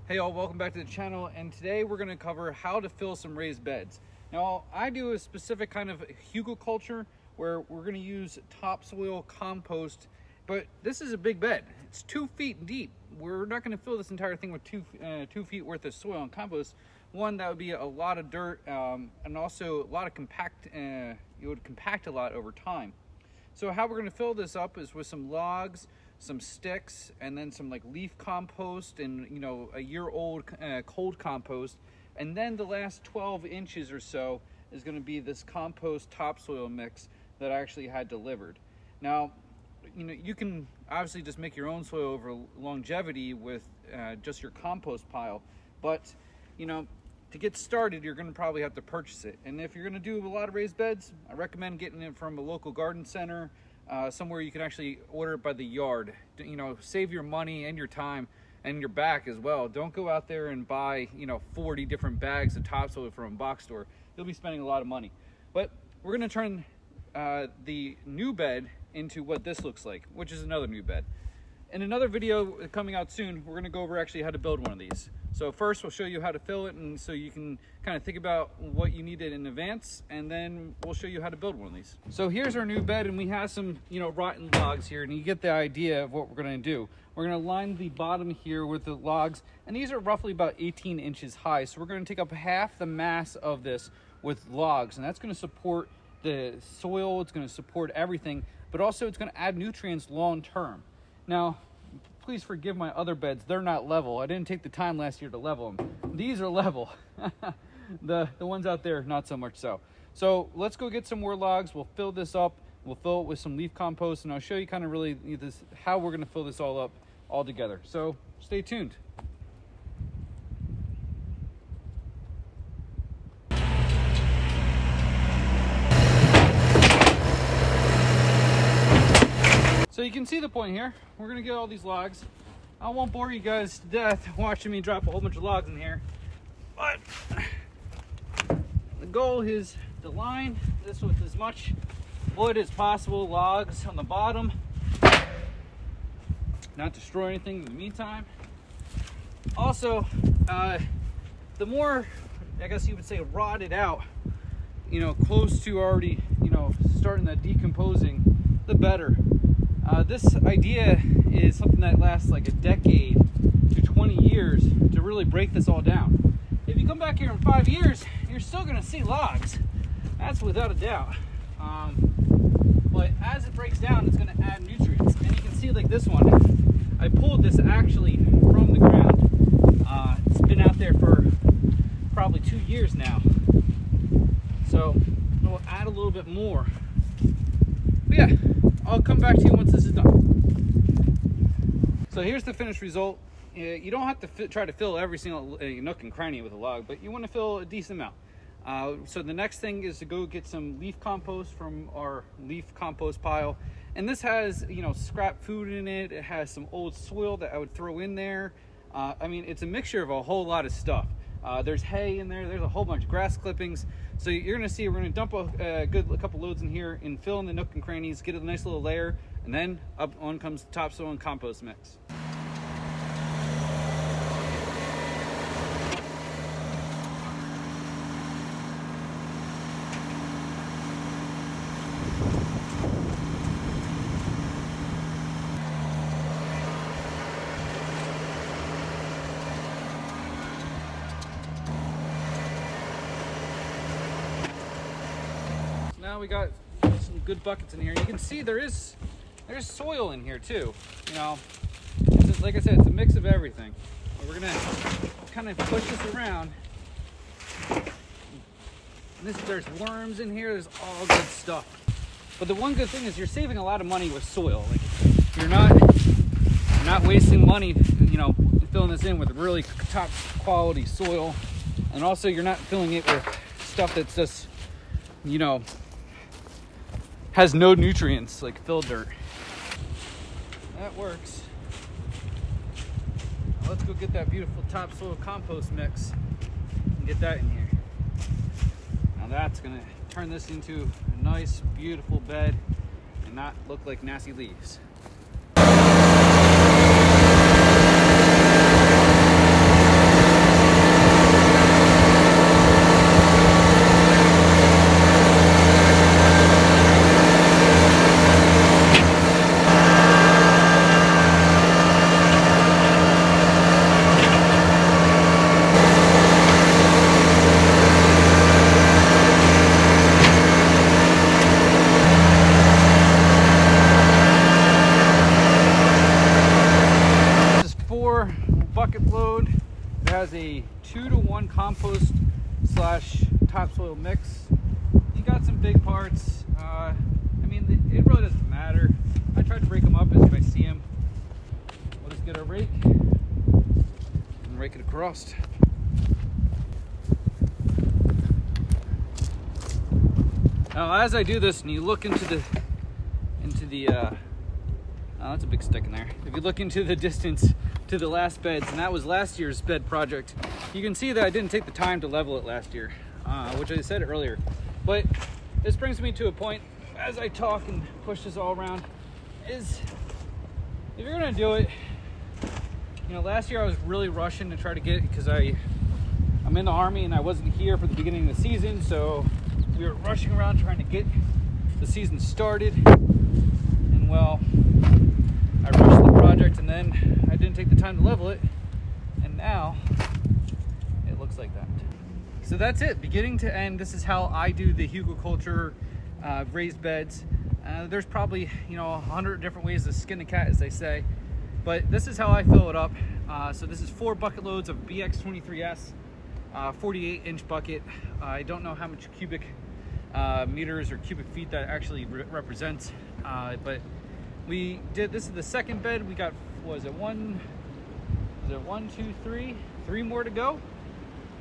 Hey all, welcome back to the channel, and today we're going to cover how to fill some raised beds. Now I do a specific kind of Hügelkultur where we're going to use topsoil compost, but this is a big bed. It's 2 feet deep. We're not going to fill this entire thing with 2 feet worth of soil and compost. One, that would be a lot of dirt, and also a lot of it would compact a lot over time. So how we're going to fill this up is with some logs, some sticks, and then some like leaf compost and a year-old cold compost, and then the last 12 inches or so is going to be this compost topsoil mix that I actually had delivered. Now you can obviously just make your own soil over longevity with just your compost pile, but to get started you're going to probably have to purchase it. And if you're going to do a lot of raised beds, I recommend getting it from a local garden center, somewhere you can actually order it by the yard. Save your money and your time and your back as well. Don't go out there and buy 40 different bags of topsoil from a box store. You'll be spending a lot of money. But we're going to turn the new bed into what this looks like, which is another new bed. In another video coming out soon, we're going to go over actually how to build one of these. So first we'll show you how to fill it, and so you can kind of think about what you needed in advance, and then we'll show you how to build one of these. So here's our new bed, and we have some rotten logs here, and you get the idea of what we're going to do. We're going to line the bottom here with the logs, and these are roughly about 18 inches high. So we're going to take up half the mass of this with logs, and that's going to support the soil, it's going to support everything, but also it's going to add nutrients long term. Now, please forgive my other beds. They're not level. I didn't take the time last year to level them. These are level. The ones out there, not so much so. So let's go get some more logs. We'll fill this up. We'll fill it with some leaf compost, and I'll show you kind of really how we're going to fill this all up all together. So stay tuned. So you can see the point here. We're gonna get all these logs. I won't bore you guys to death watching me drop a whole bunch of logs in here, but the goal is to line this with as much wood as possible, logs on the bottom, not destroy anything in the meantime. Also, the more, I guess you would say, rotted out, close to already, starting that decomposing, the better. This idea is something that lasts like a decade to 20 years to really break this all down. If you come back here in 5 years, you're still going to see logs. That's without a doubt. But as it breaks down, it's going to add nutrients. And you can see like this one, I pulled this actually from the ground. It's been out there for probably 2 years now. So we'll add a little bit more. But yeah, I'll come back to you once this is done. So here's the finished result. You don't have to try to fill every single nook and cranny with a log, but you want to fill a decent amount. So the next thing is to go get some leaf compost from our leaf compost pile. And this has, scrap food in it. It has some old soil that I would throw in there. It's a mixture of a whole lot of stuff. There's hay in there. There's a whole bunch of grass clippings. So you're going to see we're going to dump a couple loads in here and fill in the nook and crannies, get a nice little layer, and then up on comes the topsoil and compost mix. Now we got some good buckets in here. You can see there's soil in here too. Like I said, it's a mix of everything. But we're gonna kind of push this around. There's worms in here. There's all good stuff. But the one good thing is you're saving a lot of money with soil. Like you're not wasting money, filling this in with really top quality soil, and also you're not filling it with stuff that's just has no nutrients, like fill dirt. That works. Now let's go get that beautiful topsoil compost mix and get that in here. Now that's gonna turn this into a nice, beautiful bed and not look like nasty leaves. It has a 2-to-1 compost slash topsoil mix. You got some big parts. I mean, it really doesn't matter. I tried to break them up as if I see them. We'll just get our rake and rake it across. Now, as I do this, and you look into the oh, that's a big stick in there. If you look into the distance to the last beds, and that was last year's bed project, you can see that I didn't take the time to level it last year, which I said earlier. But this brings me to a point, as I talk and push this all around, is if you're gonna do it, you know, last year I was really rushing to try to get it because I'm in the Army and I wasn't here for the beginning of the season, so we were rushing around trying to get the season started. And well, I rushed the project and then I didn't take the time to level it, and now it looks like that. So that's it, beginning to end. This is how I do the Hügelkultur raised beds. There's probably, you know, 100 different ways to skin a cat, as they say, but this is how I fill it up. So this is 4 bucket loads of BX23S, 48-inch bucket. I don't know how much cubic meters or cubic feet that actually represents, but we did, this is the second bed. We got, was it 1, 2, 3 more to go.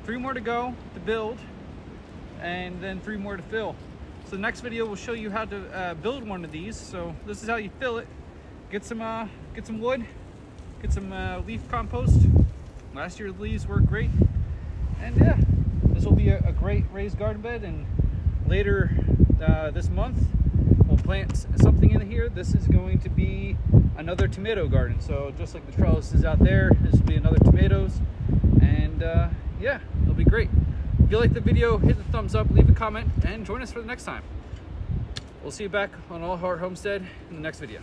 3 more to go to build, and then 3 more to fill. So the next video will show you how to build one of these. So this is how you fill it. Get some wood, get some leaf compost. Last year's leaves worked great, and yeah, this will be a great raised garden bed. And later this month, we'll plant something in here. This is going to be another tomato garden. So just like the trellises out there, this will be another tomatoes, and yeah, it'll be great. If you like the video, hit the thumbs up, leave a comment, and join us for the next time. We'll see you back on All Heart Homestead in the next video.